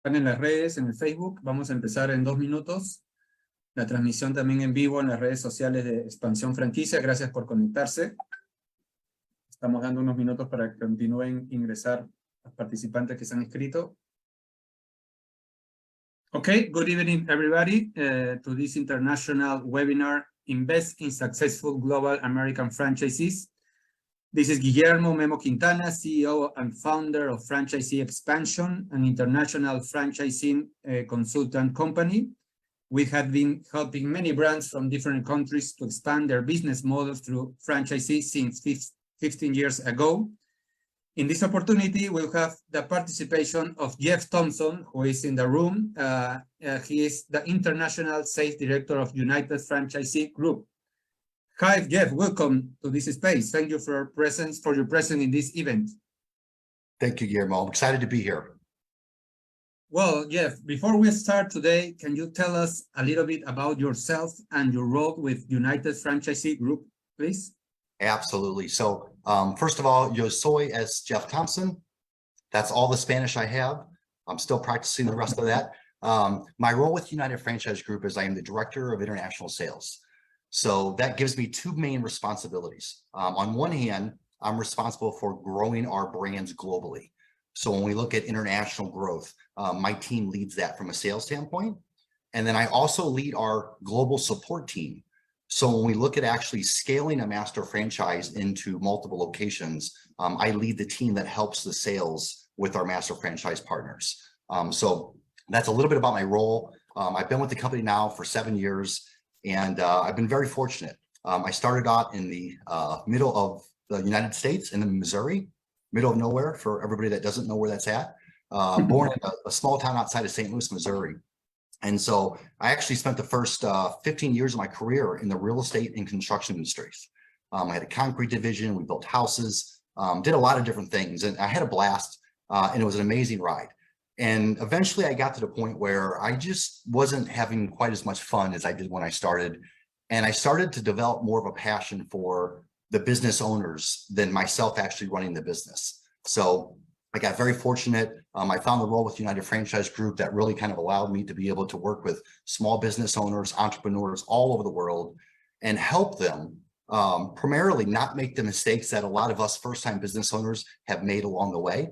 Están en las redes, en el Facebook. Vamos a empezar en 2 minutos. La transmisión también en vivo en las redes sociales de Expansión Franquicia. Gracias por conectarse. Estamos dando unos minutos para que continúen ingresar los participantes que se han inscrito. Okay, good evening, everybody, to this international webinar, Invest in Successful Global American Franchisees. This is Guillermo Memo Quintana, CEO and founder of Franchisee Expansion, an international franchising consultant company. We have been helping many brands from different countries to expand their business models through franchisees since 15 years ago. In this opportunity, we'll have the participation of Jeff Thompson, who is in the room. He is the International Sales Director of United Franchisee Group. Hi, Jeff. Welcome to this space. Thank you for your presence in this event. Thank you, Guillermo. I'm excited to be here. Well, Jeff, before we start today, can you tell us a little bit about yourself and your role with United Franchisee Group, please? Absolutely. So first of all, yo soy es Jeff Thompson. That's all the Spanish I have. I'm still practicing the rest of that. My role with United Franchise Group is I am the Director of International Sales. So that gives me two main responsibilities. On one hand, I'm responsible for growing our brands globally. So when we look at international growth, my team leads that from a sales standpoint. And then I also lead our global support team. So when we look at actually scaling a master franchise into multiple locations, I lead the team that helps the sales with our master franchise partners. So that's a little bit about my role. I've been with the company now for 7 years, and I've been very fortunate. I started out in the middle of the United States in Missouri, middle of nowhere for everybody that doesn't know where that's at. Born in a small town outside of St. Louis, Missouri. And so I actually spent the first 15 years of my career in the real estate and construction industries. I had a concrete division, we built houses, did a lot of different things, and I had a blast, and it was an amazing ride. And eventually I got to the point where I just wasn't having quite as much fun as I did when I started. And I started to develop more of a passion for the business owners than myself actually running the business. So I got very fortunate. I found the role with United Franchise Group that really kind of allowed me to be able to work with small business owners, entrepreneurs all over the world and help them primarily not make the mistakes that a lot of us first-time business owners have made along the way.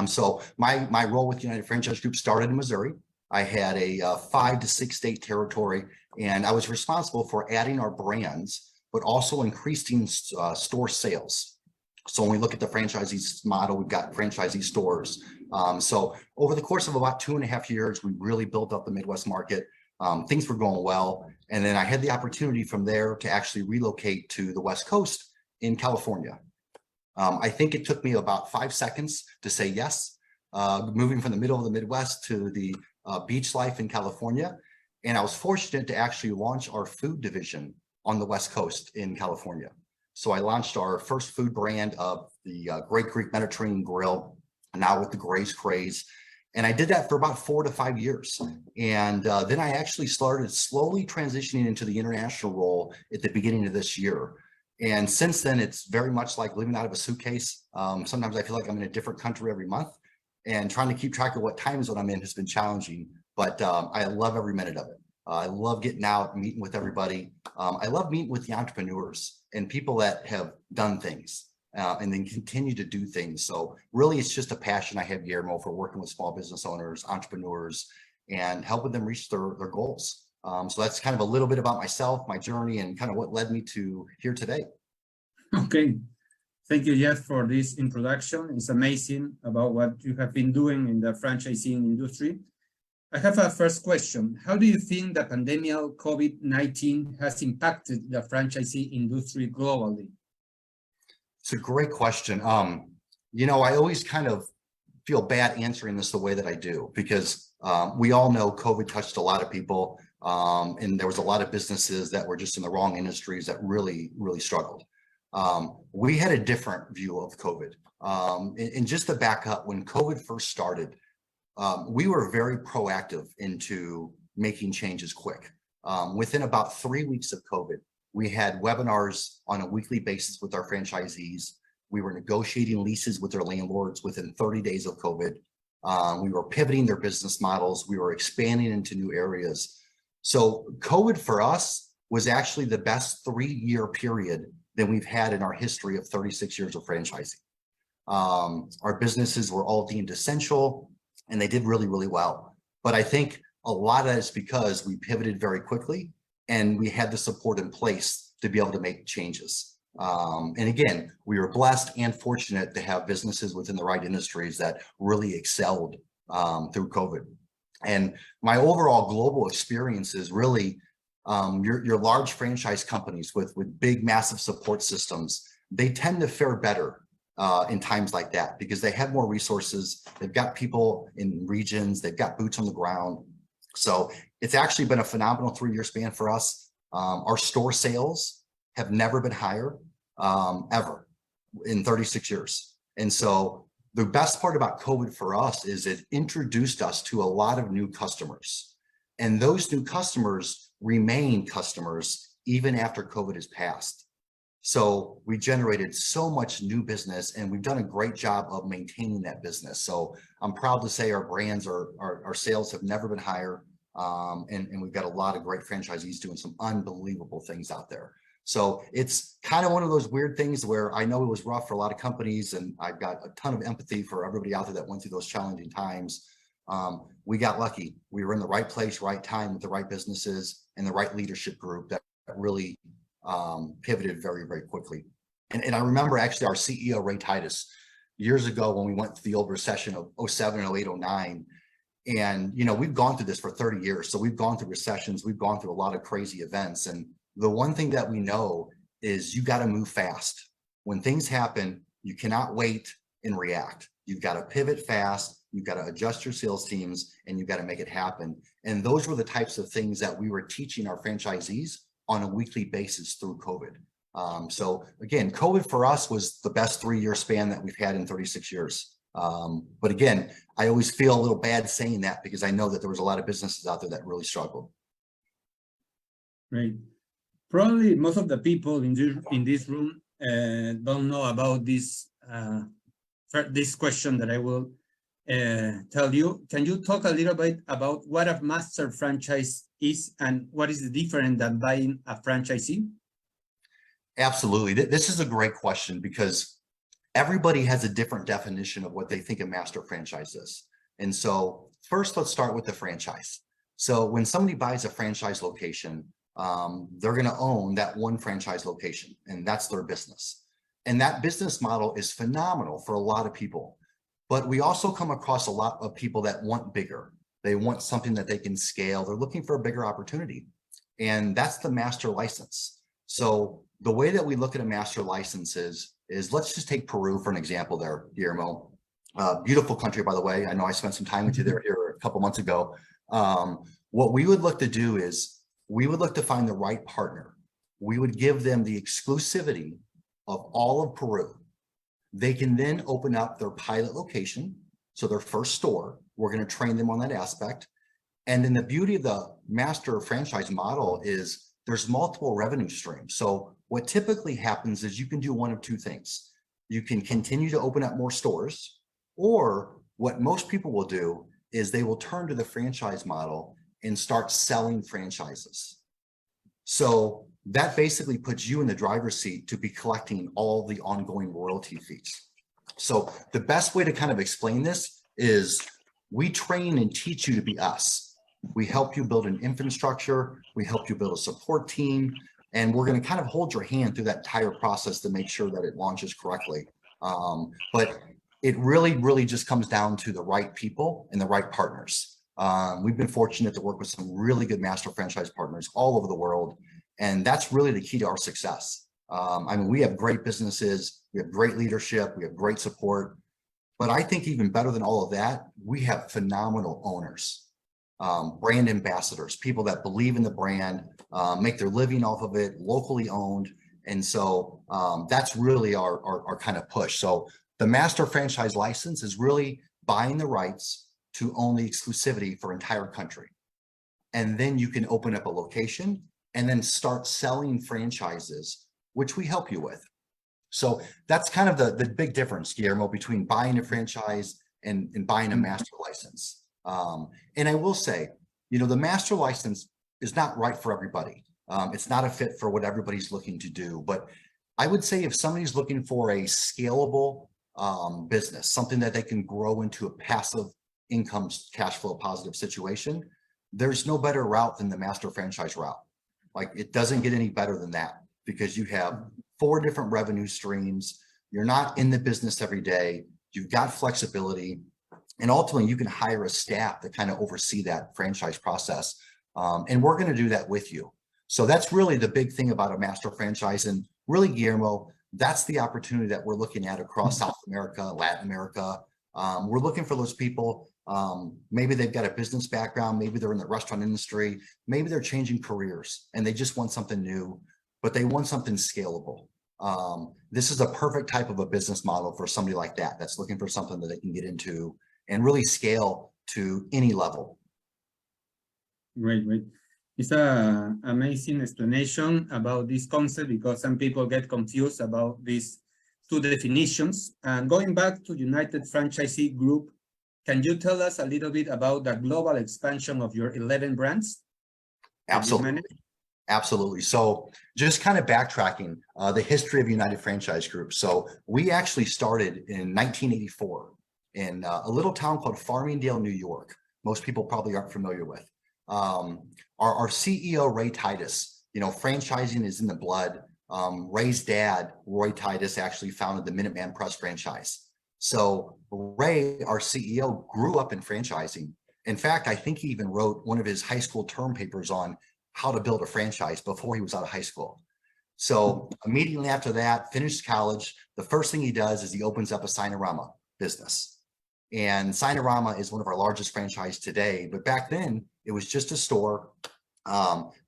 So my role with United Franchise Group started in Missouri. I had a 5 to 6 state territory, and I was responsible for adding our brands, but also increasing store sales. So when we look at the franchisee model, we've got franchisee stores. So over the course of about 2.5 years, we really built up the Midwest market. Things were going well. And then I had the opportunity from there to actually relocate to the West Coast in California. I think it took me about 5 seconds to say yes, moving from the middle of the Midwest to the beach life in California. And I was fortunate to actually launch our food division on the West Coast in California. So I launched our first food brand of the Great Greek Mediterranean Grill, now with the Gray's Craze. And I did that for about 4 to 5 years. And then I actually started slowly transitioning into the international role at the beginning of this year. And since then, it's very much like living out of a suitcase. Sometimes I feel like I'm in a different country every month, and trying to keep track of what time zone I'm in has been challenging, but I love every minute of it. I love getting out, meeting with everybody. I love meeting with the entrepreneurs and people that have done things and then continue to do things. So really, it's just a passion I have, Guillermo, for working with small business owners, entrepreneurs, and helping them reach their goals. So that's kind of a little bit about myself, my journey, and kind of what led me to here today. Okay. Thank you, Jeff, for this introduction. It's amazing about what you have been doing in the franchising industry. I have a first question. How do you think the pandemic of COVID-19 has impacted the franchisee industry globally? It's a great question. You know, I always kind of feel bad answering this the way that I do, because we all know COVID touched a lot of people, and there was a lot of businesses that were just in the wrong industries that really, really struggled. We had a different view of COVID. And just to back up, when COVID first started, we were very proactive into making changes quick. Within about 3 weeks of COVID, we had webinars on a weekly basis with our franchisees. We were negotiating leases with their landlords within 30 days of COVID. We were pivoting their business models. We were expanding into new areas. So COVID for us was actually the best 3-year period that we've had in our history of 36 years of franchising. Our businesses were all deemed essential and they did really, really well. But I think a lot of that is because we pivoted very quickly and we had the support in place to be able to make changes. And again, we were blessed and fortunate to have businesses within the right industries that really excelled through COVID. And my overall global experience is really your large franchise companies with big, massive support systems. They tend to fare better in times like that because they have more resources. They've got people in regions. They've got boots on the ground. So it's actually been a phenomenal 3-year span for us. Our store sales have never been higher ever in 36 years. And so the best part about COVID for us is it introduced us to a lot of new customers. And those new customers remain customers even after COVID has passed. So we generated so much new business and we've done a great job of maintaining that business. So I'm proud to say our brands our sales have never been higher. And we've got a lot of great franchisees doing some unbelievable things out there. So it's kind of one of those weird things where I know it was rough for a lot of companies and I've got a ton of empathy for everybody out there that went through those challenging times. We got lucky. We were in the right place, right time with the right businesses and the right leadership group that really pivoted very, very quickly. And I remember actually our CEO, Ray Titus, years ago when we went through the old recession of 07, 08, 09. And, you know, we've gone through this for 30 years. So we've gone through recessions. We've gone through a lot of crazy events. And the one thing that we know is you got to move fast. When things happen, you cannot wait and react. You've got to pivot fast. You've got to adjust your sales teams and you've got to make it happen. And those were the types of things that we were teaching our franchisees on a weekly basis through COVID. So again, COVID for us was the best 3-year span that we've had in 36 years. But again, I always feel a little bad saying that because I know that there was a lot of businesses out there that really struggled. Right. Probably most of the people in this room don't know about this question that I will tell you. Can you talk a little bit about what a master franchise is and what is the difference than buying a franchisee? Absolutely. This is a great question because everybody has a different definition of what they think a master franchise is. And so first, let's start with the franchise. So when somebody buys a franchise location, they're going to own that one franchise location, and that's their business. And that business model is phenomenal for a lot of people. But we also come across a lot of people that want bigger. They want something that they can scale. They're looking for a bigger opportunity. And that's the master license. So the way that we look at a master license is let's just take Peru for an example there, Guillermo. Beautiful country, by the way. I know I spent some time with you there here a couple months ago. What we would look to do is we would look to find the right partner. We would give them the exclusivity of all of Peru. They can then open up their pilot location, so their first store. We're going to train them on that aspect. And then the beauty of the master franchise model is there's multiple revenue streams. So what typically happens is you can do one of two things. You can continue to open up more stores, or what most people will do is they will turn to the franchise model and start selling franchises. So that basically puts you in the driver's seat to be collecting all the ongoing royalty fees. So the best way to kind of explain this is we train and teach you to be us. We help you build an infrastructure. We help you build a support team. And we're going to kind of hold your hand through that entire process to make sure that it launches correctly. But it really, really just comes down to the right people and the right partners. We've been fortunate to work with some really good master franchise partners all over the world. And that's really the key to our success. I mean, we have great businesses, we have great leadership, we have great support. But I think even better than all of that, we have phenomenal owners, brand ambassadors, people that believe in the brand, make their living off of it, locally owned. And so that's really our kind of push. So the master franchise license is really buying the rights to own the exclusivity for entire country. And then you can open up a location and then start selling franchises, which we help you with. So that's kind of the big difference, Guillermo, between buying a franchise and buying a master license. And I will say, the master license is not right for everybody. It's not a fit for what everybody's looking to do. But I would say if somebody's looking for a scalable business, something that they can grow into a passive income, cash flow positive situation, there's no better route than the master franchise route. Like, it doesn't get any better than that, because you have 4 different revenue streams. You're not in the business every day. You've got flexibility, and ultimately you can hire a staff to kind of oversee that franchise process. And we're going to do that with you. So that's really the big thing about a master franchise. And really, Guillermo, that's the opportunity that we're looking at across South America, Latin America. We're looking for those people. Maybe they've got a business background. Maybe they're in the restaurant industry. Maybe they're changing careers and they just want something new, but they want something scalable. This is a perfect type of a business model for somebody like that, that's looking for something that they can get into and really scale to any level. Great, great. It's an amazing explanation about this concept, because some people get confused about these 2 definitions. And going back to United Franchisee Group, can you tell us a little bit about the global expansion of your 11 brands? Absolutely. Absolutely. So just kind of backtracking the history of United Franchise Group. So we actually started in 1984 in a little town called Farmingdale, New York. Most people probably aren't familiar with. Our CEO, Ray Titus, franchising is in the blood. Ray's dad, Roy Titus, actually founded the Minuteman Press franchise. So Ray, our CEO, grew up in franchising. In fact, I think he even wrote one of his high school term papers on how to build a franchise before he was out of high school. So immediately after that, finished college, the first thing he does is he opens up a Signarama business. And Signarama is one of our largest franchises today. But back then, it was just a store.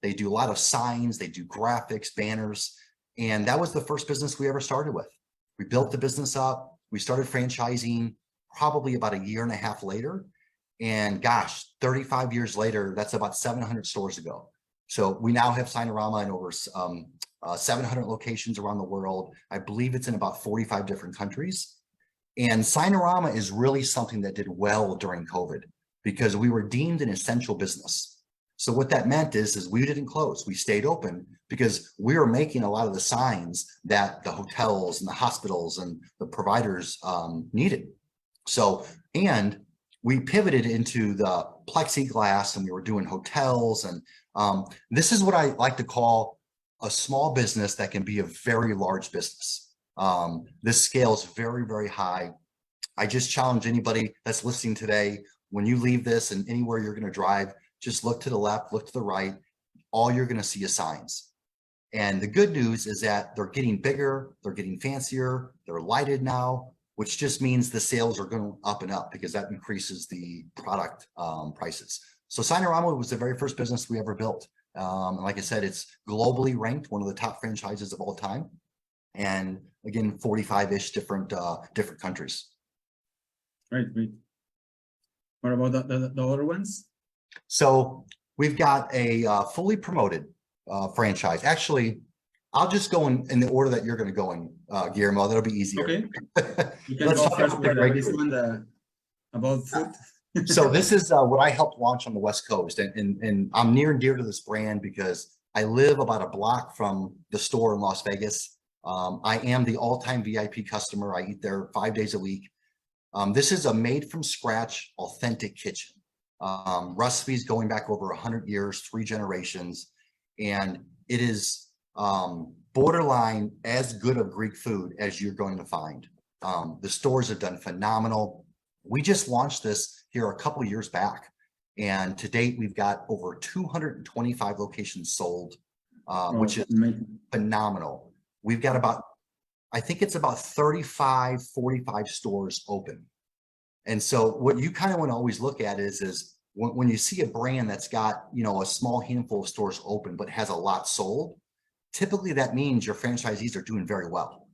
They do a lot of signs, they do graphics, banners. And that was the first business we ever started with. We built the business up. We started franchising probably about 1.5 years later. And gosh, 35 years later, that's about 700 stores ago. So we now have Signarama in over 700 locations around the world. I believe it's in about 45 different countries. And Signarama is really something that did well during COVID, because we were deemed an essential business. So what that meant is we didn't close. We stayed open because we were making a lot of the signs that the hotels and the hospitals and the providers needed. So, and we pivoted into the plexiglass, and we were doing hotels. And this is what I like to call a small business that can be a very large business. This scale is very, very high. I just challenge anybody that's listening today, when you leave this and anywhere you're going to drive, just look to the left, look to the right. All you're going to see is signs. And the good news is that they're getting bigger, they're getting fancier, they're lighted now, which just means the sales are going up and up, because that increases the product prices. So Signarama was the very first business we ever built. And like I said, it's globally ranked one of the top franchises of all time. And again, 45-ish different countries. Right, great. What about the other ones? So we've got a fully promoted franchise. Actually, I'll just go in the order that you're going to go in, Guillermo. That'll be easier. Okay. You can go first with this one about food. So this is what I helped launch on the West Coast. And I'm near and dear to this brand because I live about a block from the store in Las Vegas. I am the all-time VIP customer. I eat there 5 days a week. This is a made-from-scratch, authentic kitchen. Recipes going back over 100 years, 3 generations. And it is borderline as good of Greek food as you're going to find. The stores have done phenomenal. We just launched this here a couple years back. And to date, we've got over 225 locations sold, which is phenomenal. We've got about, I think it's about 35, 45 stores open. And so what you kind of want to always look at is when you see a brand that's got, a small handful of stores open, but has a lot sold, typically that means your franchisees are doing very well.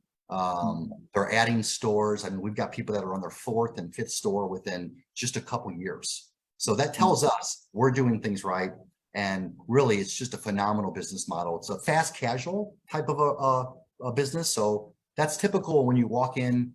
They're adding stores. I mean, we've got people that are on their 4th and 5th store within just a couple years. So that tells us we're doing things right. And really, it's just a phenomenal business model. It's a fast casual type of a business. So that's typical when you walk in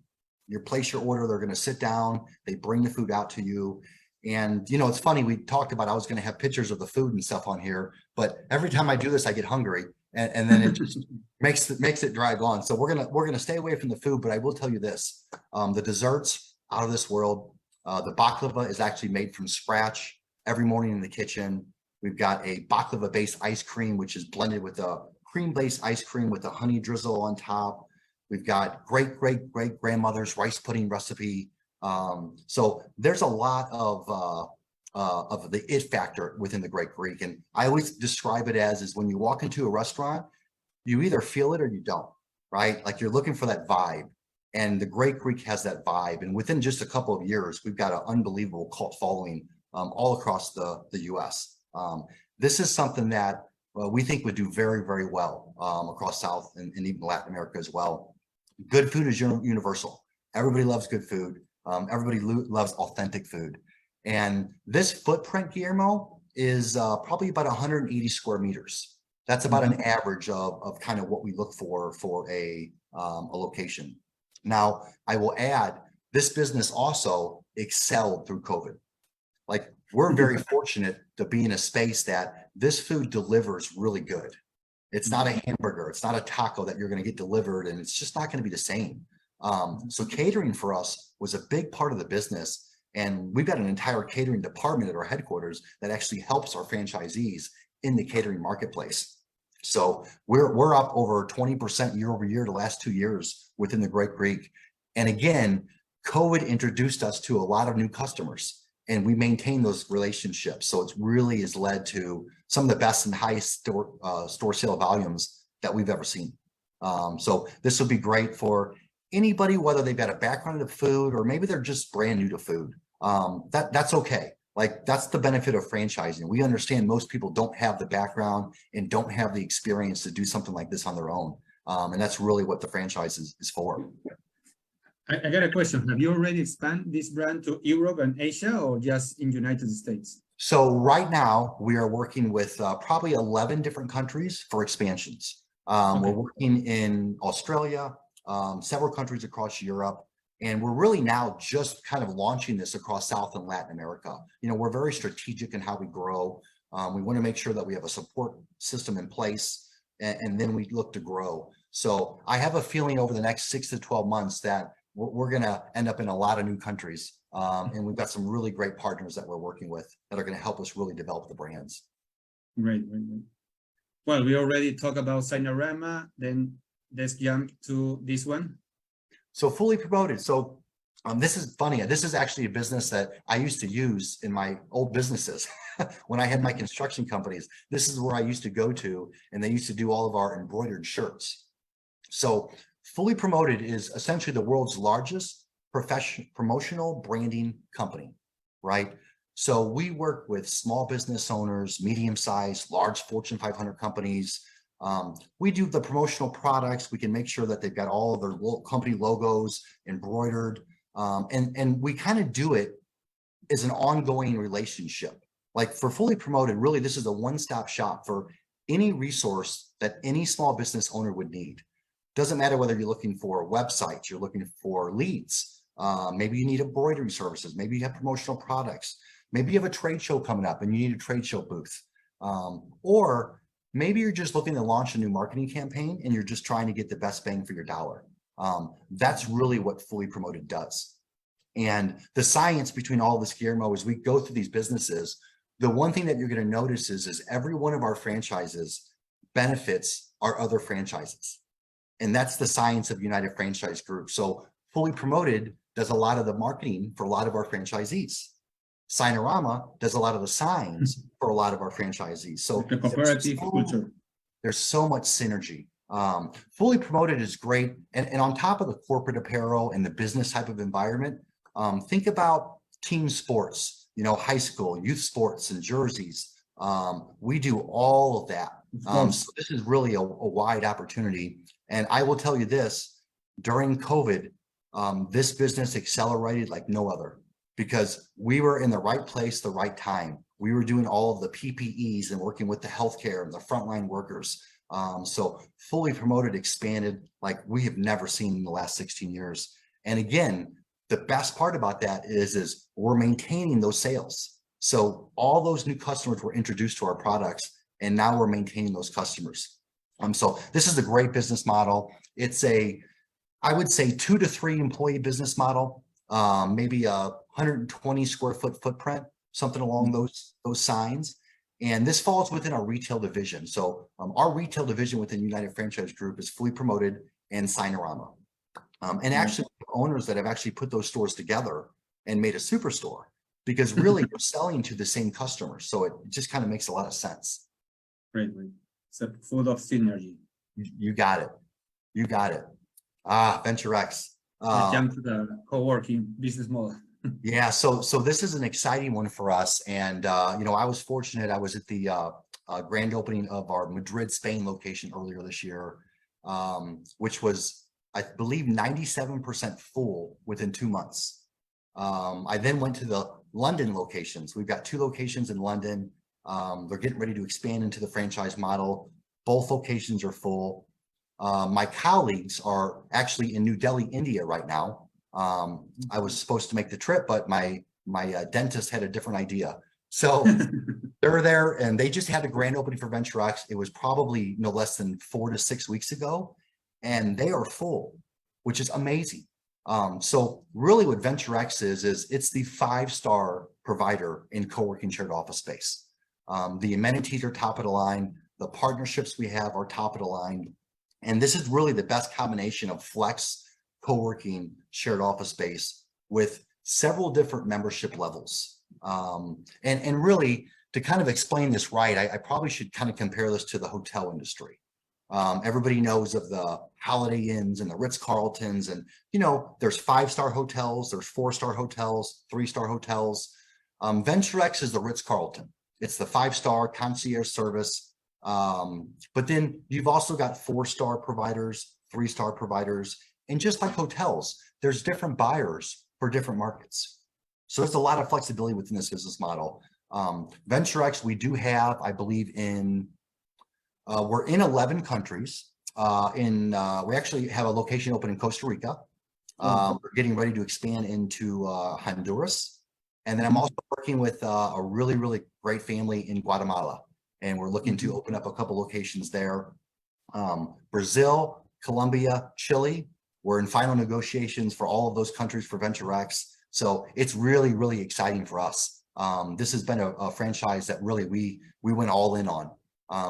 You place your order, they're going to sit down, they bring the food out to you. And, you know, it's funny, we talked about, I was going to have pictures of the food and stuff on here, but every time I do this, I get hungry and then it just makes it drag on. So we're going to stay away from the food, but I will tell you this, the desserts out of this world, the baklava is actually made from scratch every morning in the kitchen. We've got a baklava based ice cream, which is blended with a cream based ice cream with a honey drizzle on top. We've got great grandmother's rice pudding recipe. So there's a lot of the it factor within the Great Greek. And I always describe it as when you walk into a restaurant, you either feel it or you don't, right? Like you're looking for that vibe. And the Great Greek has that vibe. And within just a couple of years, we've got an unbelievable cult following all across the US. This is something that we think would do very well across South and even Latin America as well. Good food is universal. Everybody loves good food. Everybody loves authentic food. And this footprint, Guillermo, is probably about 180 square meters. That's about an average of kind of what we look for a location. Now, I will add, this business also excelled through COVID. Like, we're very fortunate to be in a space that this food delivers really good. It's not a hamburger, it's not a taco that you're going to get delivered, and it's just not going to be the same. So catering for us was a big part of the business. And we've got an entire catering department at our headquarters that actually helps our franchisees in the catering marketplace. So we're up over 20% year over year the last 2 years within the Great Greek. And again, COVID introduced us to a lot of new customers, and we maintain those relationships. So it really has led to some of the best and highest store sale volumes that we've ever seen. So this will be great for anybody, whether they've got a background in food or maybe they're just brand new to food. That's okay. Like, that's the benefit of franchising. We understand most people don't have the background and don't have the experience to do something like this on their own. And that's really what the franchise is for. I got a question. Have you already expanded this brand to Europe and Asia, or just in United States? So right now we are working with probably 11 different countries for expansions. We're working in Australia, several countries across Europe. And we're really now just kind of launching this across South and Latin America. You know, we're very strategic in how we grow. We want to make sure that we have a support system in place, and then we look to grow. So I have a feeling over the next 6 to 12 months that we're going to end up in a lot of new countries. And we've got some really great partners that we're working with that are going to help us really develop the brands. Right. Well, we already talked about Signarama, then let's jump to this one. So fully promoted. So this is funny. This is actually a business that I used to use in my old businesses. When I had my construction companies, this is where I used to go to, and they used to do all of our embroidered shirts. So fully promoted is essentially the world's largest promotional branding company, right? So we work with small business owners, medium-sized, large Fortune 500 companies. We do the promotional products. We can make sure that they've got all of their company logos embroidered. And we kind of do it as an ongoing relationship. Like, for fully promoted, really, this is a one-stop shop for any resource that any small business owner would need. Doesn't matter whether you're looking for websites, you're looking for leads. Maybe you need embroidery services. Maybe you have promotional products. Maybe you have a trade show coming up and you need a trade show booth. Or maybe you're just looking to launch a new marketing campaign and you're just trying to get the best bang for your dollar. That's really what fully promoted does. And the science between all of this, Guillermo, as we go through these businesses, the one thing that you're going to notice is every one of our franchises benefits our other franchises. And that's the science of United Franchise Group. So fully promoted does a lot of the marketing for a lot of our franchisees. Signarama does a lot of the signs for a lot of our franchisees. So the cooperative culture. There's so much synergy. Fully promoted is great. And on top of the corporate apparel and the business type of environment, think about team sports, you know, high school, youth sports and jerseys. We do all of that. So this is really a wide opportunity. And I will tell you this, during COVID, this business accelerated like no other, because we were in the right place, the right time. We were doing all of the PPEs and working with the healthcare and the frontline workers. So fully promoted expanded like we have never seen in the last 16 years. And again, the best part about that is we're maintaining those sales. So all those new customers were introduced to our products, and now we're maintaining those customers. So this is a great business model. It's I would say 2 to 3 employee business model, maybe a 120 square foot footprint, something along those signs. And this falls within our retail division. So our retail division within United Franchise Group is Fully Promoted and Signorama. And actually owners that have actually put those stores together and made a superstore, because really you're selling to the same customers. So it just kind of makes a lot of sense. Great. It's a full of synergy. You got it. You got it. Venturex. Jump to the co-working business model. Yeah, so this is an exciting one for us. And you know, I was fortunate. I was at the grand opening of our Madrid, Spain location earlier this year, which was, I believe, 97% full within 2 months. I then went to the London locations. We've got 2 locations in London. They're getting ready to expand into the franchise model. Both locations are full. My colleagues are actually in New Delhi, India right now. I was supposed to make the trip, but my dentist had a different idea. So they're there, and they just had a grand opening for Venturex. It was probably no less than 4 to 6 weeks ago, and they are full, which is amazing. So really what Venturex is it's the 5-star provider in co-working shared office space. The amenities are top of the line. The partnerships we have are top of the line. And this is really the best combination of flex co-working shared office space with several different membership levels. And really, to kind of explain this right, I probably should kind of compare this to the hotel industry. Everybody knows of the Holiday Inns and the Ritz-Carltons, and you know, there's 5-star hotels, there's 4-star hotels, 3-star hotels. Venturex is the Ritz-Carlton. It's the 5-star concierge service. But then you've also got 4-star providers, 3-star providers, and just like hotels, there's different buyers for different markets. So there's a lot of flexibility within this business model. Venturex, we do have, I believe, we're in 11 countries. We actually have a location open in Costa Rica. We're getting ready to expand into Honduras. And then I'm also working with a really, really great family in Guatemala. And we're looking to open up a couple locations there. Brazil, Colombia, Chile. We're in final negotiations for all of those countries for Venturex. So it's really, really exciting for us. This has been a franchise that really we went all in on.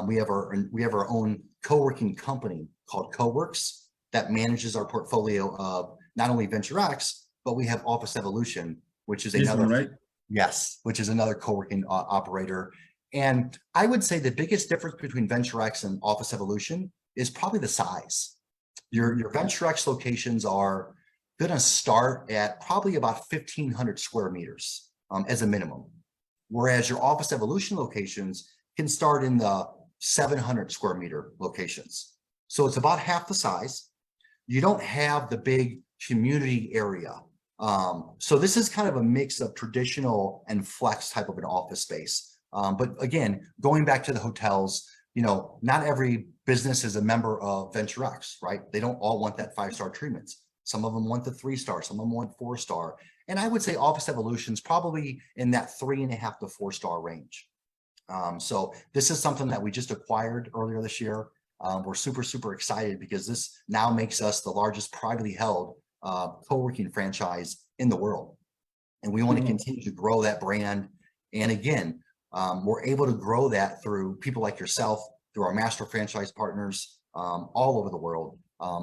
We have our own co-working company called CoWorks that manages our portfolio of not only Venturex, but we have Office Evolution, which is another, right? Yes, which is another co-working operator. And I would say the biggest difference between Venturex and Office Evolution is probably the size. Your Venturex locations are going to start at probably about 1,500 square meters as a minimum, whereas your Office Evolution locations can start in the 700 square meter locations. So it's about half the size. You don't have the big community area. So this is kind of a mix of traditional and flex type of an office space. But again, going back to the hotels, you know, not every business is a member of Venturex, right? They don't all want that 5-star treatments. Some of them want the 3-star, some of them want 4-star. And I would say Office Evolution is probably in that 3.5 to 4-star range. So this is something that we just acquired earlier this year. We're super, super excited because this now makes us the largest privately held co-working franchise in the world. And we want to continue to grow that brand. And again, we're able to grow that through people like yourself, through our master franchise partners all over the world.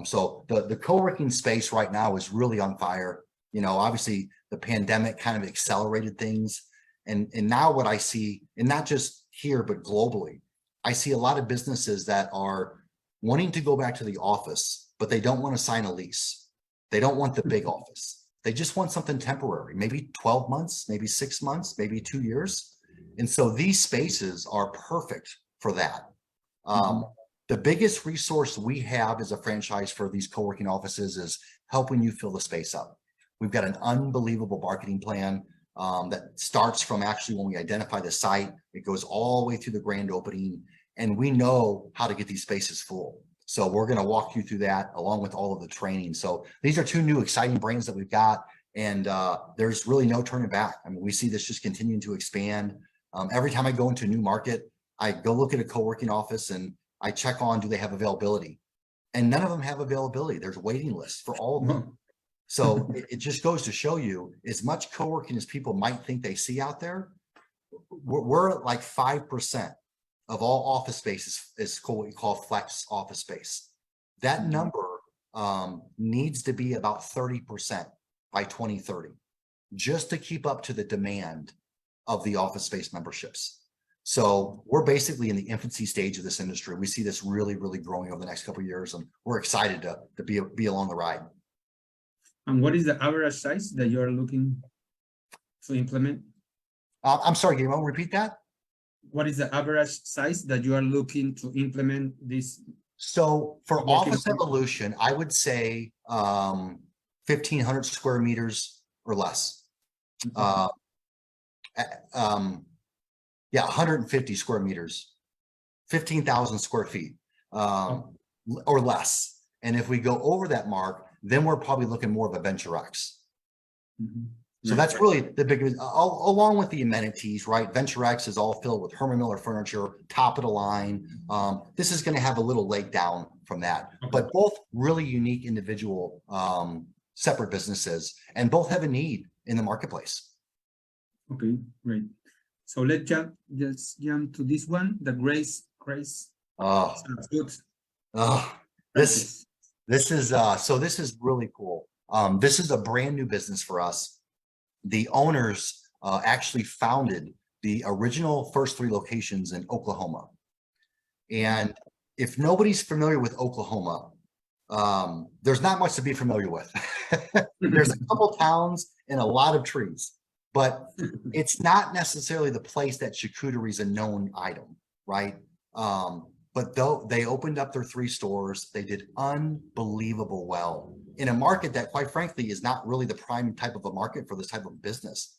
So the co-working space right now is really on fire. You know, obviously the pandemic kind of accelerated things. And now what I see, and not just here, but globally, I see a lot of businesses that are wanting to go back to the office, but they don't want to sign a lease. They don't want the big office. They just want something temporary, maybe 12 months, maybe 6 months, maybe 2 years. And so these spaces are perfect for that. The biggest resource we have as a franchise for these co-working offices is helping you fill the space up. We've got an unbelievable marketing plan that starts from actually when we identify the site. It goes all the way through the grand opening, and we know how to get these spaces full. So we're going to walk you through that along with all of the training. So these are two new exciting brands that we've got, and there's really no turning back. I mean, we see this just continuing to expand. Every time I go into a new market, I go look at a co-working office and I check on, do they have availability? And none of them have availability. There's waiting lists for all of them. So it just goes to show you, as much co-working as people might think they see out there, we're at like 5% of all office space is what we call flex office space. That number needs to be about 30% by 2030, just to keep up to the demand of the office space memberships. So we're basically in the infancy stage of this industry. We see this really, really growing over the next couple of years, and we're excited to be along the ride. And what is the average size that you are looking to implement? I'm sorry, Guillermo, repeat that. What is the average size that you are looking to implement this? So for Office Evolution, I would say 1,500 square meters or less. Yeah, 150 square meters, 15,000 square feet or less. And if we go over that mark, then we're probably looking more of a Venturex. So that's really the big, along with the amenities, right? Venturex is all filled with Herman Miller furniture, top of the line. This is going to have a little leg down from that, but both really unique individual separate businesses, and both have a need in the marketplace. Okay, great. So let's jump to this one, the Grace. Oh, this is really cool. This is a brand new business for us. The owners actually founded the original first 3 locations in Oklahoma. And if nobody's familiar with Oklahoma, there's not much to be familiar with. There's a couple towns and a lot of trees, but it's not necessarily the place that charcuterie is a known item, right? But though they opened up their 3 stores, they did unbelievable well in a market that, quite frankly, is not really the prime type of a market for this type of business.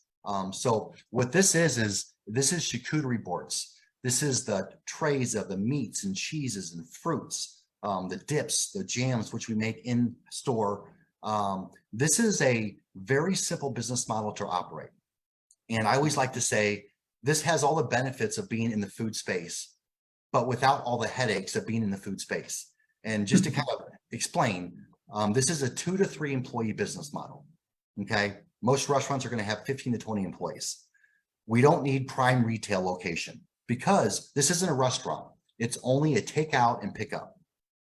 So what this is charcuterie boards. This is the trays of the meats and cheeses and fruits, the dips, the jams, which we make in store. This is a very simple business model to operate. And I always like to say, this has all the benefits of being in the food space, but without all the headaches of being in the food space. And just to kind of explain, this is a 2 to 3 employee business model. Okay. Most restaurants are going to have 15 to 20 employees. We don't need prime retail location because this isn't a restaurant. It's only a takeout and pickup.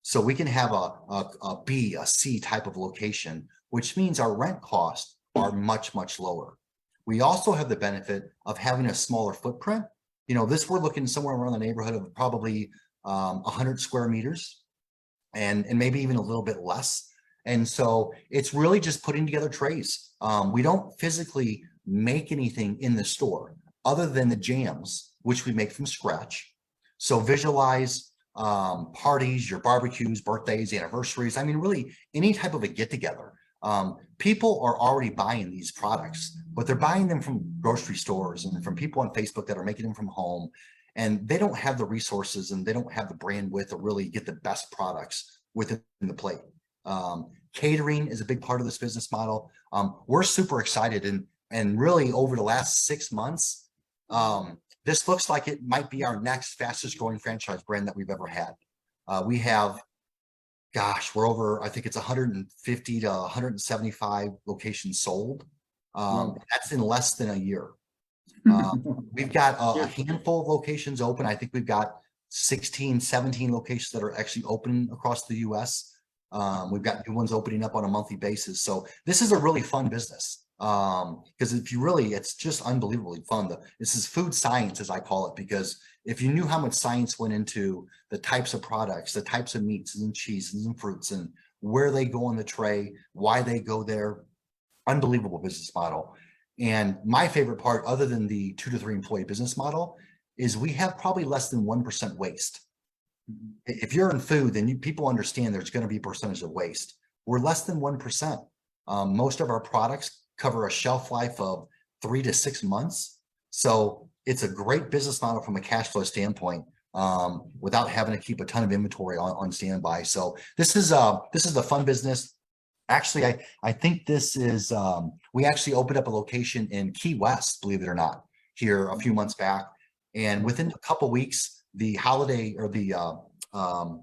So we can have a B, a C type of location, which means our rent costs are much, much lower. We also have the benefit of having a smaller footprint. You know, we're looking somewhere around the neighborhood of probably 100 square meters and maybe even a little bit less. And so it's really just putting together trays. We don't physically make anything in the store other than the jams, which we make from scratch. So visualize parties, your barbecues, birthdays, anniversaries. I mean, really any type of a get together. People are already buying these products, but they're buying them from grocery stores and from people on Facebook that are making them from home. And they don't have the resources and they don't have the brand width to really get the best products within the plate. Catering is a big part of this business model. We're super excited, and really over the last 6 months, this looks like it might be our next fastest growing franchise brand that we've ever had. We have, gosh, we're over, I think it's 150 to 175 locations sold. That's in less than a year. We've got a handful of locations open. I think we've got 16, 17 locations that are actually open across the US. We've got new ones opening up on a monthly basis. So this is a really fun business. Because it's just unbelievably fun. This is food science, as I call it, because if you knew how much science went into the types of products, the types of meats and cheeses and fruits and where they go on the tray, why they go there, unbelievable business model. And my favorite part, other than the 2 to 3 employee business model, is we have probably less than 1% waste. If you're in food, then people understand there's going to be a percentage of waste. We're less than 1%. Most of our products cover a shelf life of 3 to 6 months. So it's a great business model from a cash flow standpoint. without having to keep a ton of inventory on standby. So this is the fun business. Actually, I think this is, we actually opened up a location in Key West, believe it or not, here a few months back. And within a couple weeks, the Holiday or the, the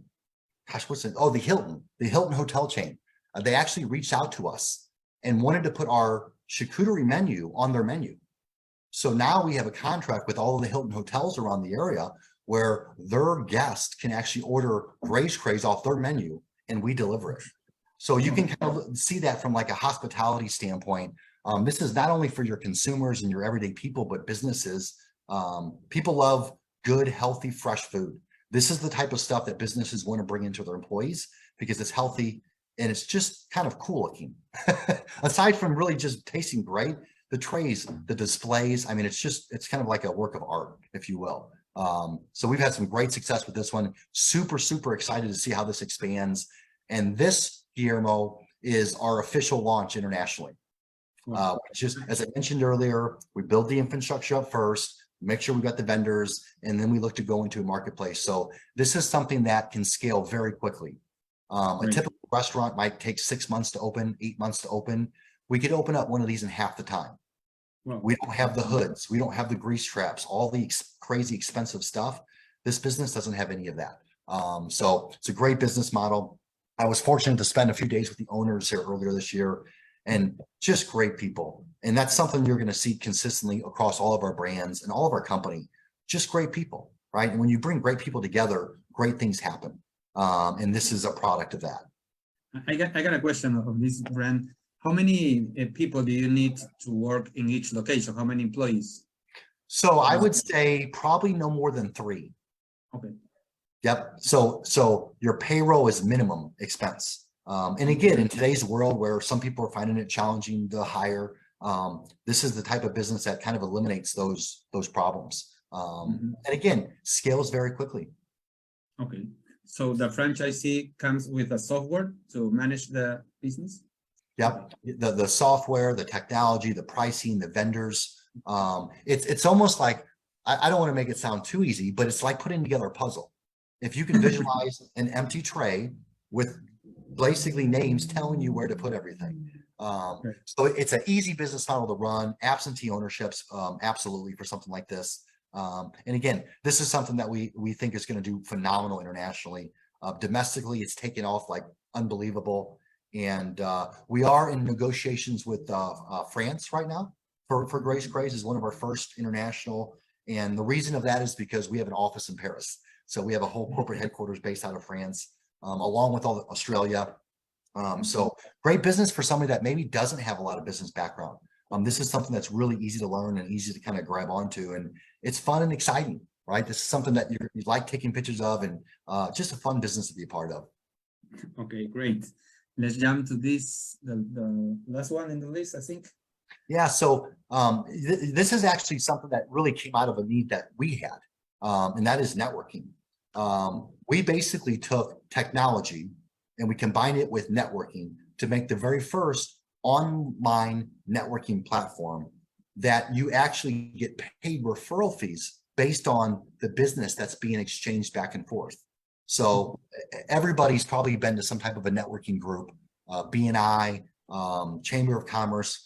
Hilton hotel chain, they actually reached out to us and wanted to put our charcuterie menu on their menu. So now we have a contract with all of the Hilton hotels around the area where their guests can actually order Gray's Craze off their menu and we deliver it. So you can kind of see that from like a hospitality standpoint. This is not only for your consumers and your everyday people, but businesses. People love good, healthy, fresh food. This is the type of stuff that businesses want to bring into their employees because it's healthy and it's just kind of cool looking. Aside from really just tasting great, the trays, the displays, I mean, it's kind of like a work of art, if you will. So we've had some great success with this one. Super, super excited to see how this expands. And this, Guillermo, is our official launch internationally. Just as I mentioned earlier, we build the infrastructure up first, make sure we got the vendors, and then we look to go into a marketplace. So this is something that can scale very quickly. A typical restaurant might take 6 months to open, 8 months to open. We could open up one of these in half the time. We don't have the hoods. We don't have the grease traps, all the crazy expensive stuff. This business doesn't have any of that. So it's a great business model. I was fortunate to spend a few days with the owners here earlier this year and just great people. And that's something you're going to see consistently across all of our brands and all of our company, just great people, right? And when you bring great people together, great things happen. And this is a product of that. I got a question of this brand. How many people do you need to work in each location? How many employees? So I would say probably no more than 3. Okay. Yep. So your payroll is minimum expense. And again, in today's world where some people are finding it challenging to hire, this is the type of business that kind of eliminates those problems. And again, scales very quickly. Okay. So the franchisee comes with a software to manage the business? Yep. The software, the technology, the pricing, the vendors. It's almost like, I don't want to make it sound too easy, but it's like putting together a puzzle. If you can visualize an empty tray with basically names telling you where to put everything. So it's an easy business model to run, absentee ownerships, absolutely for something like this. And again, this is something that we think is going to do phenomenal internationally. Domestically, it's taken off like unbelievable. And we are in negotiations with France right now for Gray's Craze is one of our first international. And the reason of that is because we have an office in Paris. So we have a whole corporate headquarters based out of France, along with all of Australia. So great business for somebody that maybe doesn't have a lot of business background. This is something that's really easy to learn and easy to kind of grab onto. And it's fun and exciting, right? This is something that you like taking pictures of and just a fun business to be a part of. Okay, great. Let's jump to this, the last one in the list, I think. Yeah, so this is actually something that really came out of a need that we had, and that is networking. We basically took technology and we combined it with networking to make the very first online networking platform that you actually get paid referral fees based on the business that's being exchanged back and forth. So everybody's probably been to some type of a networking group, BNI, Chamber of Commerce,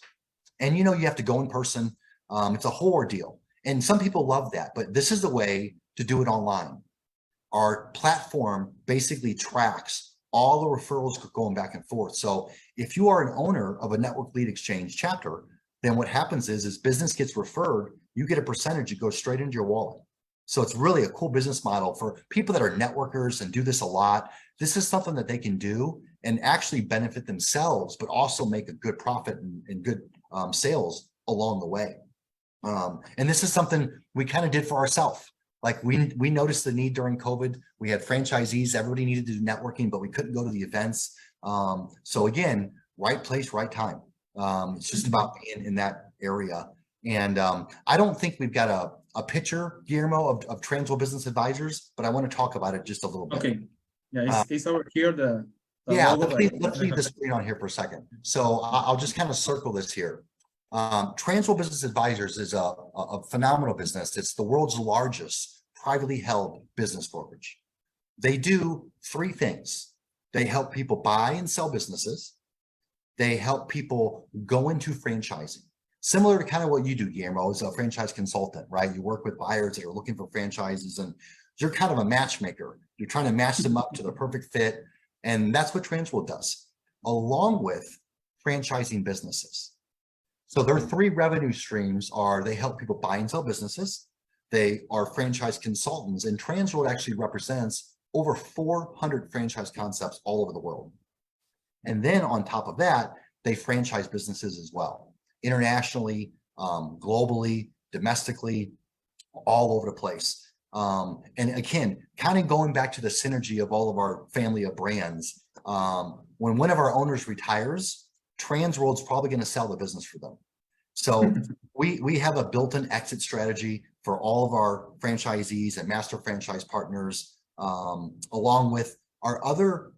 and you have to go in person. It's a whole ordeal. And some people love that, but this is the way to do it online. Our platform basically tracks all the referrals going back and forth. So if you are an owner of a network lead exchange chapter, then what happens is business gets referred, you get a percentage, it goes straight into your wallet. So it's really a cool business model for people that are networkers and do this a lot. This is something that they can do and actually benefit themselves, but also make a good profit and good sales along the way. And this is something we kind of did for ourselves. Like we noticed the need during COVID. We had franchisees, everybody needed to do networking, but we couldn't go to the events. So again, right place, right time. It's just about being in that area. And I don't think we've got a picture, Guillermo, of Transworld Business Advisors, but I want to talk about it just a little bit. Okay. Yeah, it's over here. Yeah, let's leave the screen on here for a second. So I'll just kind of circle this here. Transworld Business Advisors is a phenomenal business. It's the world's largest privately held business brokerage. They do three things. They help people buy and sell businesses. They help people go into franchising. Similar to kind of what you do, Guillermo, as a franchise consultant, right? You work with buyers that are looking for franchises, and you're kind of a matchmaker. You're trying to match them up to the perfect fit. And that's what TransWorld does, along with franchising businesses. So their three revenue streams are they help people buy and sell businesses. They are franchise consultants, and TransWorld actually represents over 400 franchise concepts all over the world. And then on top of that, they franchise businesses as well, internationally, globally, domestically, all over the place. And again, kind of going back to the synergy of all of our family of brands, when one of our owners retires, TransWorld's probably going to sell the business for them. So we have a built-in exit strategy for all of our franchisees and master franchise partners, along with our other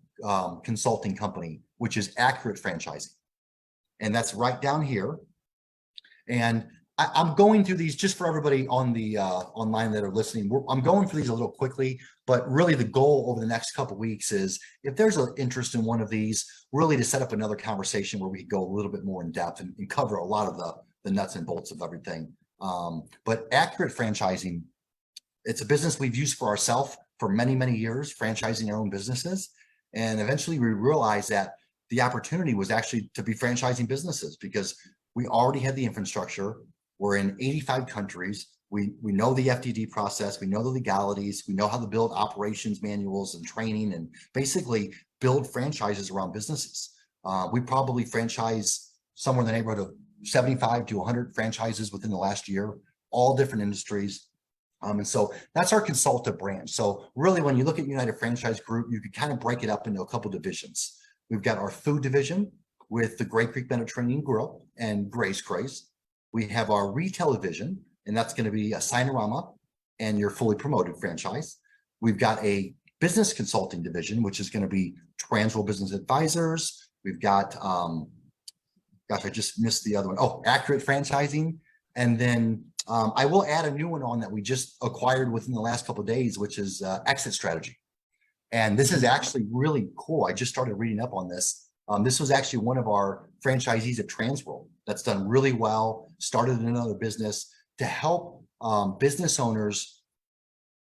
consulting company, which is Accurate Franchising. And that's right down here. And I'm going through these just for everybody on the online that are listening. I'm going through these a little quickly, but really the goal over the next couple of weeks is if there's an interest in one of these, really to set up another conversation where we can go a little bit more in depth and cover a lot of the nuts and bolts of everything. But Accurate Franchising, it's a business we've used for ourselves for many, many years, franchising our own businesses. And eventually we realized that the opportunity was actually to be franchising businesses because we already had the infrastructure. We're in 85 countries. We know the FDD process. We know the legalities. We know how to build operations manuals and training and basically build franchises around businesses. We probably franchise somewhere in the neighborhood of 75 to 100 franchises within the last year, all different industries. And so that's our consultative branch. So really, when you look at United Franchise Group, you could kind of break it up into a couple divisions. We've got our food division with the Grey Creek Mediterranean Grill and Gray's Craze. We have our retail division, and that's going to be a Sinorama and your fully promoted franchise. We've got a business consulting division, which is going to be TransWorld Business Advisors. We've got, gosh, I just missed the other one. Oh, Accurate Franchising. And then I will add a new one on that we just acquired within the last couple of days, which is Exit Strategy. And this is actually really cool. I just started reading up on this. This was actually one of our franchisees at TransWorld that's done really well, started another business to help business owners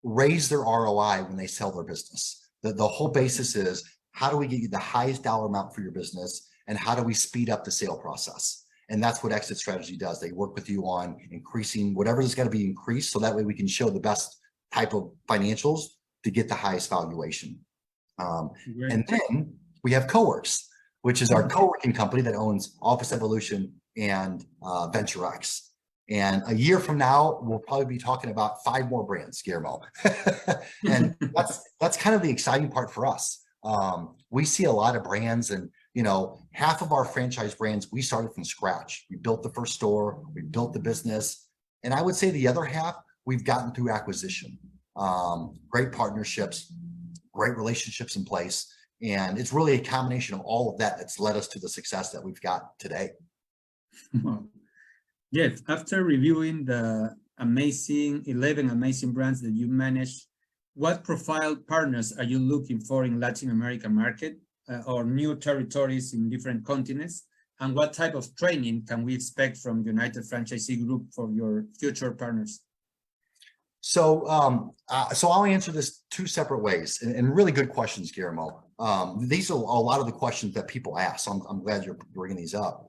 raise their ROI when they sell their business. The whole basis is how do we get you the highest dollar amount for your business and how do we speed up the sale process? And that's what Exit Strategy does. They work with you on increasing whatever is going to be increased so that way we can show the best type of financials to get the highest valuation. And then we have Coworks, which is our co-working company that owns Office Evolution and Venturex. And a year from now, we'll probably be talking about 5 more brands, Guillermo. And that's kind of the exciting part for us. We see a lot of brands, and you know, half of our franchise brands, we started from scratch. We built the first store, we built the business. And I would say the other half, we've gotten through acquisition. Great partnerships, great relationships in place. And it's really a combination of all of that that's led us to the success that we've got today. Yes, after reviewing the 11 amazing brands that you manage, what profile partners are you looking for in Latin American market or new territories in different continents? And what type of training can we expect from United Franchisee Group for your future partners? So I'll answer this 2 separate ways, and really good questions, Guillermo. These are a lot of the questions that people ask. So I'm glad you're bringing these up.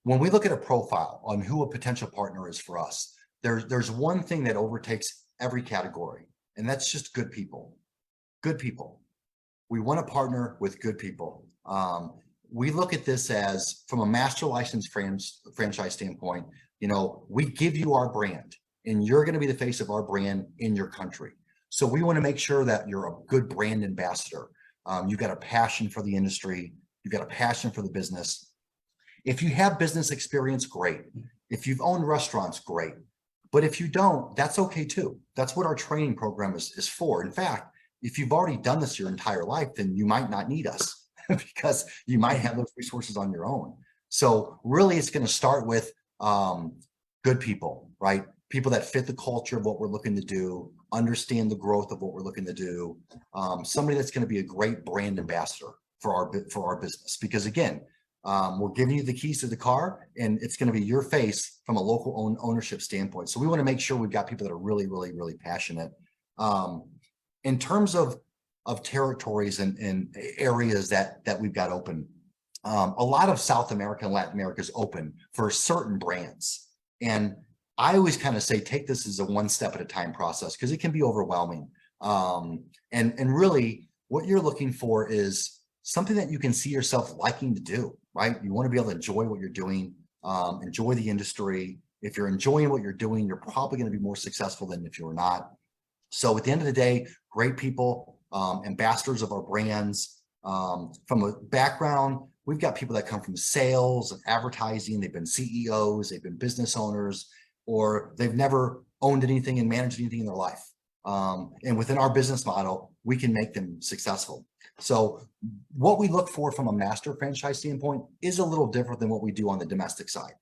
When we look at a profile on who a potential partner is for us, there's one thing that overtakes every category, and that's just good people. Good people. We want to partner with good people. We look at this as, from a master license franchise standpoint, you know, we give you our brand, and you're going to be the face of our brand in your country. So we want to make sure that you're a good brand ambassador. You've got a passion for the industry. You've got a passion for the business. If you have business experience, great. If you've owned restaurants, great. But if you don't, that's okay too. That's what our training program is for. In fact, if you've already done this your entire life, then you might not need us because you might have those resources on your own. So really, it's going to start with good people, right? people that fit the culture of what we're looking to do, understand the growth of what we're looking to do, somebody that's going to be a great brand ambassador for our business. Because again, we're giving you the keys to the car, and it's going to be your face from a local ownership standpoint. So we want to make sure we've got people that are really, really, really passionate. In terms of territories and areas that we've got open, a lot of South America and Latin America is open for certain brands. And I always kind of say, take this as a one step at a time process, because it can be overwhelming. And really what you're looking for is something that you can see yourself liking to do, right? You want to be able to enjoy what you're doing, enjoy the industry. If you're enjoying what you're doing, you're probably going to be more successful than if you're not. So at the end of the day, great people, ambassadors of our brands. From a background, we've got people that come from sales and advertising. They've been CEOs, they've been business owners, or they've never owned anything and managed anything in their life. And within our business model, we can make them successful. So what we look for from a master franchise standpoint is a little different than what we do on the domestic side.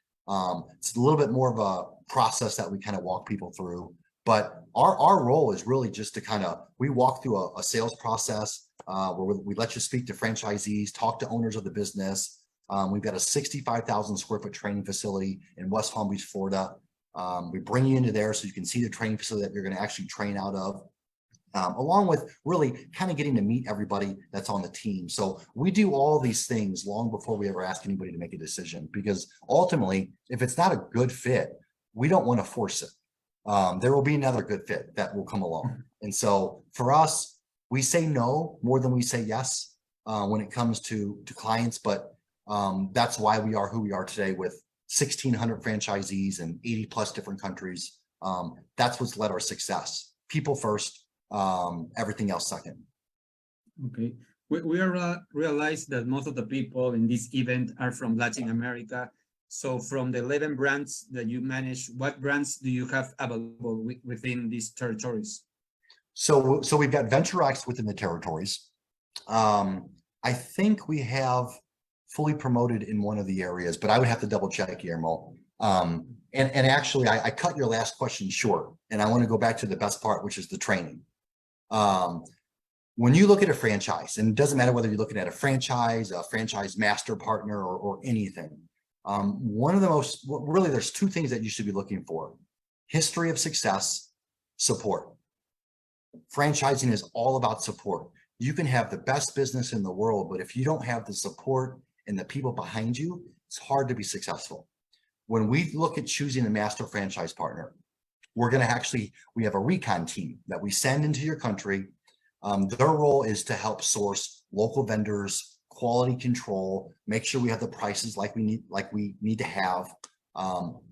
It's a little bit more of a process that we kind of walk people through. But our role is really just to we walk through a sales process where we let you speak to franchisees, talk to owners of the business. We've got a 65,000 square foot training facility in West Palm Beach, Florida. We bring you into there so you can see the training facility that you're going to actually train out of, along with really kind of getting to meet everybody that's on the team. So we do all these things long before we ever ask anybody to make a decision, because ultimately, if it's not a good fit, we don't want to force it. There will be another good fit that will come along. And so for us, we say no more than we say yes when it comes to clients. But that's why we are who we are today with 1,600 franchisees in 80 plus different countries. That's what's led our success. People first, everything else second. Okay. We realize that most of the people in this event are from Latin America. So from the 11 brands that you manage, what brands do you have available within these territories? So we've got Venturex within the territories. I think we have fully promoted in one of the areas, but I would have to double check, Guillermo. And actually, I cut your last question short, and I want to go back to the best part, which is the training. When you look at a franchise, and it doesn't matter whether you're looking at a franchise master partner, or anything, one of the most, really, there's two things that you should be looking for: history of success, support. Franchising is all about support. You can have the best business in the world, but if you don't have the support and the people behind you, it's hard to be successful. When we look at choosing a master franchise partner, we have a recon team that we send into your country. Their role is to help source local vendors, quality control, make sure we have the prices like we need to have.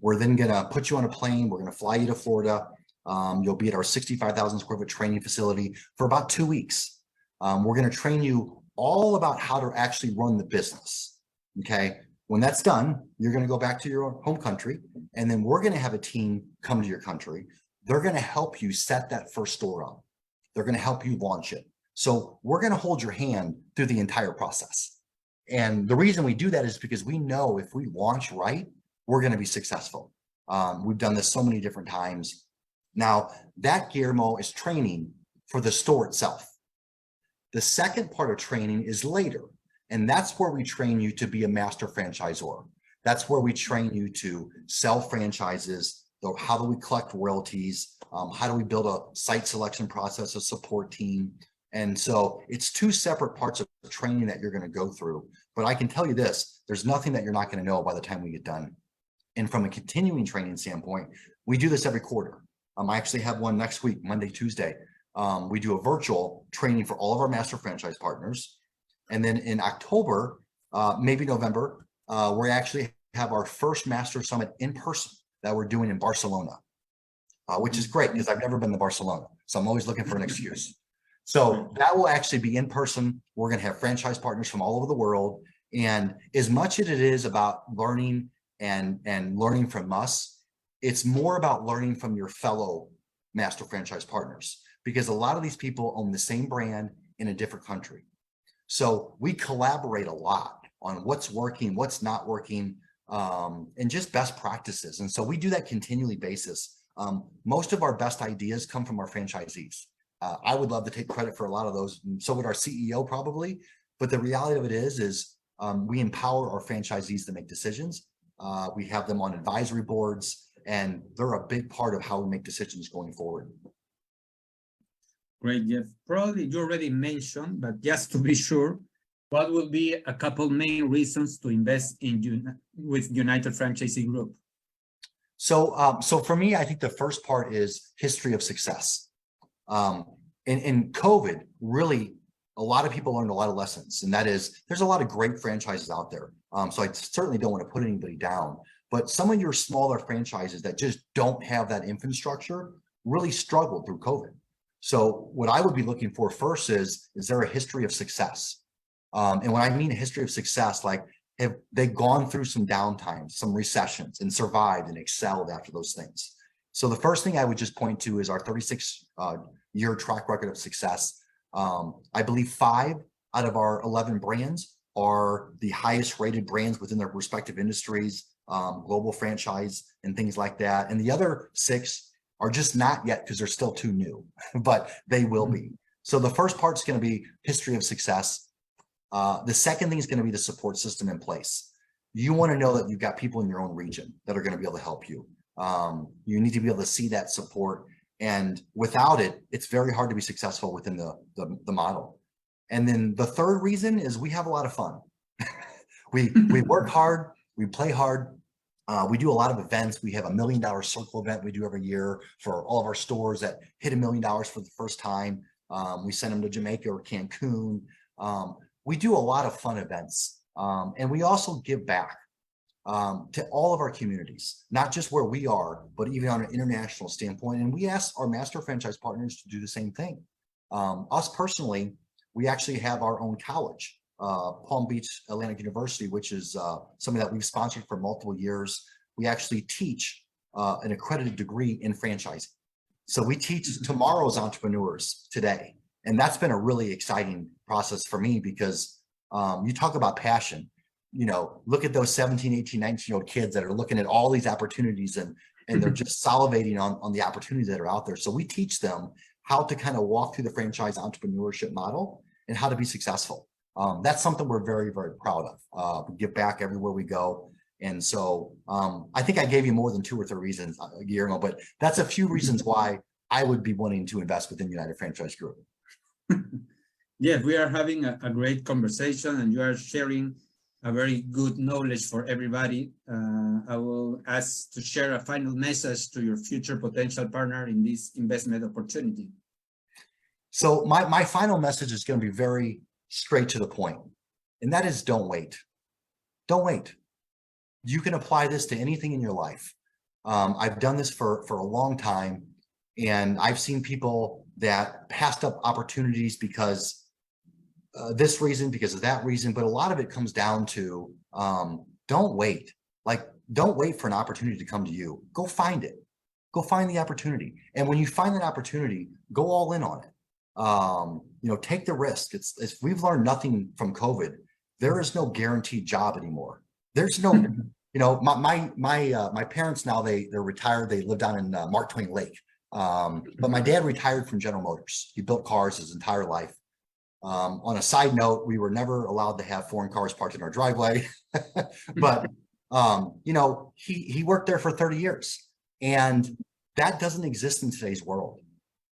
We're then going to put you on a plane. We're going to fly you to Florida. You'll be at our 65,000 square foot training facility for about 2 weeks. We're going to train you all about how to actually run the business. Okay. When that's done, you're going to go back to your home country, and then we're going to have a team come to your country. They're going to help you set that first store up. They're going to help you launch it. So we're going to hold your hand through the entire process. And the reason we do that is because we know if we launch right, we're going to be successful. We've done this so many different times. Now, that, Guillermo, is training for the store itself. The second part of training is later, and that's where we train you to be a master franchisor. That's where we train you to sell franchises. How do we collect royalties? How do we build a site selection process, a support team? And so it's two separate parts of training that you're going to go through. But I can tell you this, there's nothing that you're not going to know by the time we get done. And from a continuing training standpoint, we do this every quarter. I actually have one next week, Monday, Tuesday. We do a virtual training for all of our master franchise partners. And then in October, maybe November, we actually have our first Master Summit in person that we're doing in Barcelona, which is great because I've never been to Barcelona. So I'm always looking for an excuse. So that will actually be in person. We're going to have franchise partners from all over the world. And as much as it is about learning and learning from us, it's more about learning from your fellow master franchise partners, because a lot of these people own the same brand in a different country. So we collaborate a lot on what's working, what's not working, and just best practices. And so we do that continually basis. Most of our best ideas come from our franchisees. I would love to take credit for a lot of those, and so would our CEO probably. But the reality of it is we empower our franchisees to make decisions. We have them on advisory boards, and they're a big part of how we make decisions going forward. Great, Jeff. Probably you already mentioned, but just to be sure, what will be a couple main reasons to invest with United Franchisee Group? So for me, I think the first part is history of success. In COVID, really, a lot of people learned a lot of lessons, and that is there's a lot of great franchises out there. So I certainly don't want to put anybody down, but some of your smaller franchises that just don't have that infrastructure really struggled through COVID. So what I would be looking for first is there a history of success? And when I mean a history of success, like have they gone through some downtimes, some recessions, and survived and excelled after those things? So the first thing I would just point to is our 36-year track record of success. I believe 5 out of our 11 brands are the highest rated brands within their respective industries, global franchise and things like that. And the other 6 are just not yet because they're still too new, but they will be. So the first part is going to be history of success. The second thing is going to be the support system in place. You want to know that you've got people in your own region that are going to be able to help you. You need to be able to see that support. And without it, it's very hard to be successful within the model. And then the third reason is we have a lot of fun. we work hard, we play hard. We do a lot of events. We have $1 million circle event we do every year for all of our stores that hit $1 million for the first time. We send them to Jamaica or Cancun. We do a lot of fun events. And we also give back to all of our communities, not just where we are, but even on an international standpoint. And we ask our master franchise partners to do the same thing. Us personally, we actually have our own college, Palm Beach Atlantic University, which is something that we've sponsored for multiple years. We actually teach an accredited degree in franchising. So we teach tomorrow's entrepreneurs today. And that's been a really exciting process for me because you talk about passion. You know, look at those 17, 18, 19-year-old kids that are looking at all these opportunities and they're just salivating on the opportunities that are out there. So we teach them how to kind of walk through the franchise entrepreneurship model and how to be successful. That's something we're very, very proud of. We give back everywhere we go. And so I think I gave you more than 2 or 3 reasons, Guillermo, but that's a few reasons why I would be wanting to invest within United Franchise Group. Yeah, we are having a great conversation and you are sharing a very good knowledge for everybody. I will ask to share a final message to your future potential partner in this investment opportunity. So my final message is going to be very straight to the point, and that is don't wait. Don't wait. You can apply this to anything in your life. I've done this for a long time, and I've seen people that passed up opportunities because this reason, because of that reason, but a lot of it comes down to don't wait. Like, don't wait for an opportunity to come to you. Go find it. Go find the opportunity. And when you find that opportunity, go all in on it. You know, take the risk. It's we've learned nothing from COVID. There is no guaranteed job anymore. There's no, you know, my parents now they're retired. They live down in Mark Twain Lake. But my dad retired from General Motors. He built cars his entire life. On a side note, we were never allowed to have foreign cars parked in our driveway, but you know, he worked there for 30 years, and that doesn't exist in today's world.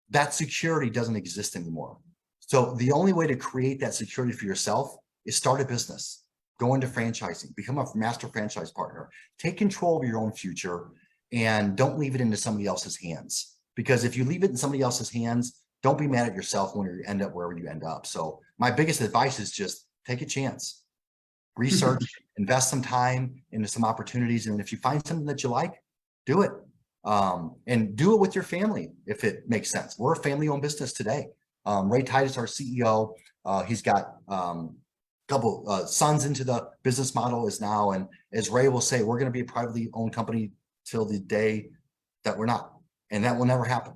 That security doesn't exist anymore. So the only way to create that security for yourself is start a business, go into franchising, become a master franchise partner, take control of your own future, and don't leave it into somebody else's hands. Because if you leave it in somebody else's hands, don't be mad at yourself when you end up wherever you end up. So my biggest advice is just take a chance, research, invest some time into some opportunities. And if you find something that you like, do it. And do it with your family if it makes sense. We're a family-owned business today. Ray Titus, our CEO, he's got a couple sons into the business model is now. And as Ray will say, we're going to be a privately owned company till the day that we're not. And that will never happen.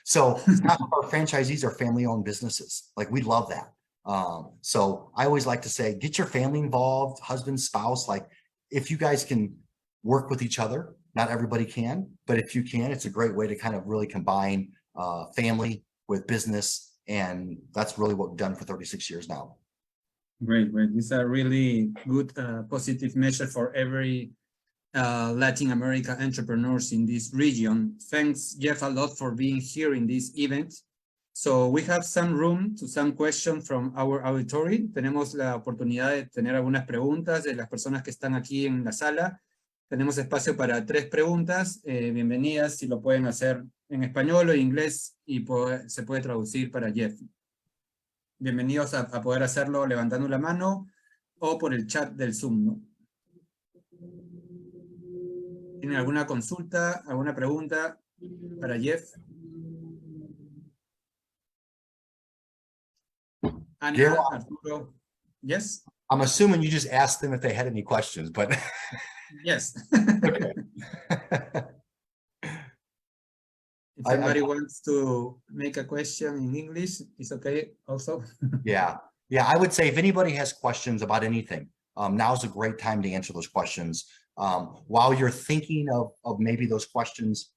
So half of our franchisees are family-owned businesses. Like, we love that. So I always like to say, get your family involved, husband, spouse. Like, if you guys can work with each other Not everybody can, but if you can, it's a great way to kind of really combine family with business. And that's really what we've done for 36 years now. Great, great. It's a really good positive measure for every Latin America entrepreneurs in this region. Thanks, Jeff, a lot for being here in this event. So we have some room to some questions from our auditory. Tenemos la oportunidad de tener algunas preguntas de las personas que están aquí en la sala. Tenemos espacio para 3 preguntas. Bienvenidas, si lo pueden hacer en español o en inglés y se puede traducir para Jeff. Bienvenidos a poder hacerlo levantando la mano o por el chat del Zoom, ¿no? ¿Tienen alguna consulta, alguna pregunta para Jeff? Ana, Arturo, yes? I'm assuming you just asked them if they had any questions, but Yes. okay. If somebody wants to make a question in English, it's okay also. Yeah, I would say if anybody has questions about anything, now's a great time to answer those questions. While you're thinking of maybe those questions,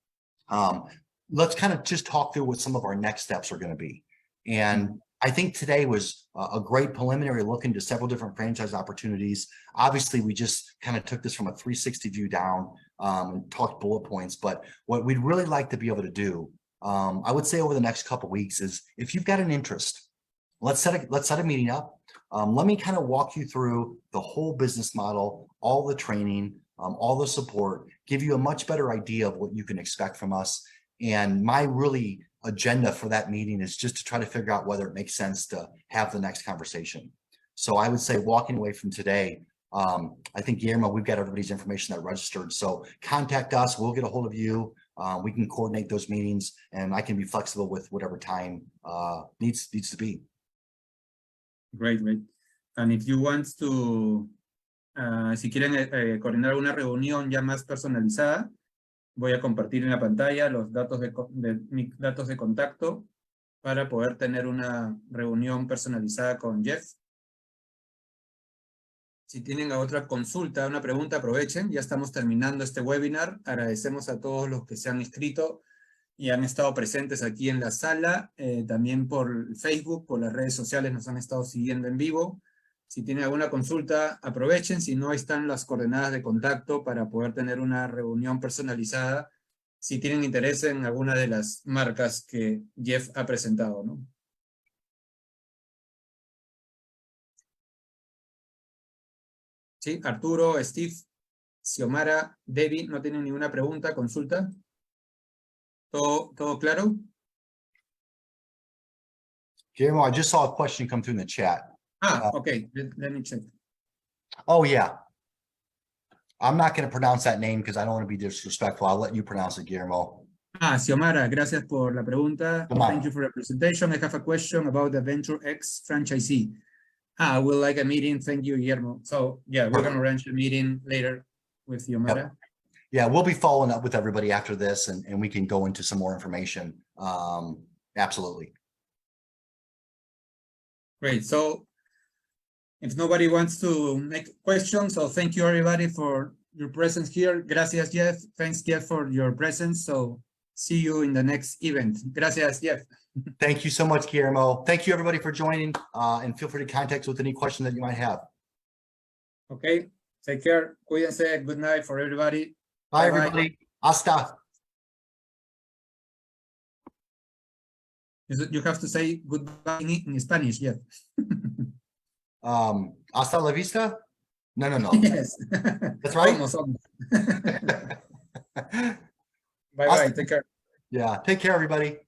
let's kind of just talk through what some of our next steps are going to be. And I think today was a great preliminary look into several different franchise opportunities. Obviously, we just kind of took this from a 360 view down and talked bullet points. But what we'd really like to be able to do, I would say over the next couple of weeks, is if you've got an interest, let's set a meeting up. Let me kind of walk you through the whole business model, all the training, all the support, give you a much better idea of what you can expect from us. And my really agenda for that meeting is just to try to figure out whether it makes sense to have the next conversation. So I would say walking away from today, I think, Guillermo, we've got everybody's information that registered. So contact us, we'll get a hold of you. We can coordinate those meetings, and I can be flexible with whatever time needs to be. Great, great. And if you want to, si quieren coordinar alguna reunión ya más personalizada, voy a compartir en la pantalla los datos mis datos de contacto para poder tener una reunión personalizada con Jeff. Si tienen otra consulta, una pregunta, aprovechen. Ya estamos terminando este webinar. Agradecemos a todos los que se han inscrito y han estado presentes aquí en la sala. También por Facebook, por las redes sociales nos han estado siguiendo en vivo. Si tienen alguna consulta, aprovechen. Si no, ahí están las coordenadas de contacto para poder tener una reunión personalizada. Si tienen interés en alguna de las marcas que Jeff ha presentado, ¿no? Sí, Arturo, Steve, Xiomara, Debbie, ¿no tienen ninguna pregunta, consulta? ¿Todo claro? Guillermo, I just saw a question come through in the chat. Okay, let me check. Oh, yeah. I'm not going to pronounce that name because I don't want to be disrespectful. I'll let you pronounce it, Guillermo. Xiomara, gracias por la pregunta. Thank you for the presentation. I have a question about the Venturex franchisee. I would like a meeting. Thank you, Guillermo. So, yeah, we're going to arrange a meeting later with Xiomara. Yep. Yeah, we'll be following up with everybody after this, and we can go into some more information. Absolutely. Great. So, if nobody wants to make questions, so thank you everybody for your presence here. Gracias, Jeff. Thanks, Jeff, for your presence. So see you in the next event. Gracias, Jeff. Thank you so much, Guillermo. Thank you everybody for joining, and feel free to contact us with any questions that you might have. Okay, take care. Cuídense. Good night for everybody. Bye, everybody. Hasta. You have to say goodbye in Spanish, Jeff. Hasta la vista? No. Yes. That's right. Almost. Bye-bye. Take care. Yeah. Take care, everybody.